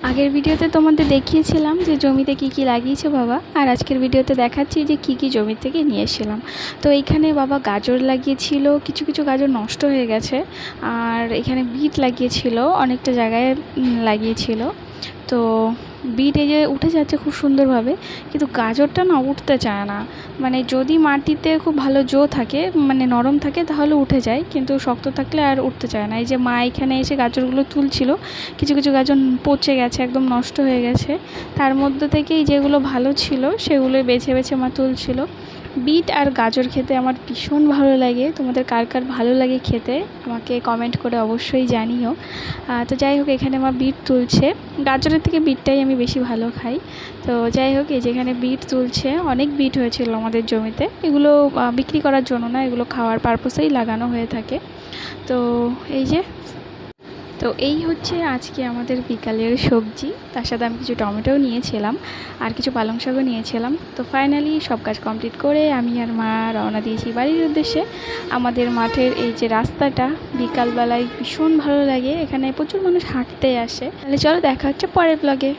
আগের ভিডিওতে তোমাদের দেখিয়েছিলাম যে জমিতে কি কি লাগিয়েছে বাবা, আর আজকের ভিডিওতে দেখাচ্ছি যে কি কি জমি থেকে নিয়ে এসেছিলাম। তো এইখানে বাবা গাজর লাগিয়েছিল, কিছু কিছু গাজর নষ্ট হয়ে গেছে। আর এখানে বিট লাগিয়েছিল, অনেকটা জায়গায় লাগিয়েছিল। তো বিট এই যে উঠে যাচ্ছে খুব সুন্দরভাবে, কিন্তু গাজরটা না উঠতে চায় না। মানে যদি মাটিতে খুব ভালো জো থাকে, মানে নরম থাকে, তাহলে উঠে যায়, কিন্তু শক্ত থাকলে আর উঠতে চায় না। এই যে মা এখানে এসে গাজরগুলো তুলছিল, কিছু কিছু গাজর পচে গেছে, একদম নষ্ট হয়ে গেছে। তার মধ্যে থেকেই যেগুলো ভালো ছিল সেগুলোই বেছে বেছে মা তুলছিল। বিট আর গাজর খেতে আমার ভীষণ ভালো লাগে। তোমাদের কার কার ভালো লাগে খেতে আমাকে কমেন্ট করে অবশ্যই জানিও। তো যাই হোক, এখানে আমার বিট তুলছে। গাজরের থেকে বিটটাই আমি বেশি ভালো খাই। তো যাই হোক, এই যেখানে বিট তুলছে, অনেক বিট হয়েছিল আমাদের জমিতে। এগুলো বিক্রি করার জন্য না, এগুলো খাওয়ার পারপাসেই লাগানো হয়ে থাকে। তো এই যে, তো এই হচ্ছে আজকে আমাদের বিকালের সবজি। তার সাথে আমি কিছু টমেটোও নিয়েছিলাম, আর কিছু পালং শাকও নিয়েছিলাম। তো ফাইনালি সব কাজ কমপ্লিট করে আমি আর মা রওনা দিয়েছি বাড়ির উদ্দেশ্যে। আমাদের মাঠের এই যে রাস্তাটা বিকালবেলায় ভীষণ ভালো লাগে, এখানে প্রচুর মানুষ হাঁটতে আসে। তাহলে চলো, দেখা হচ্ছে পরের ব্লগে।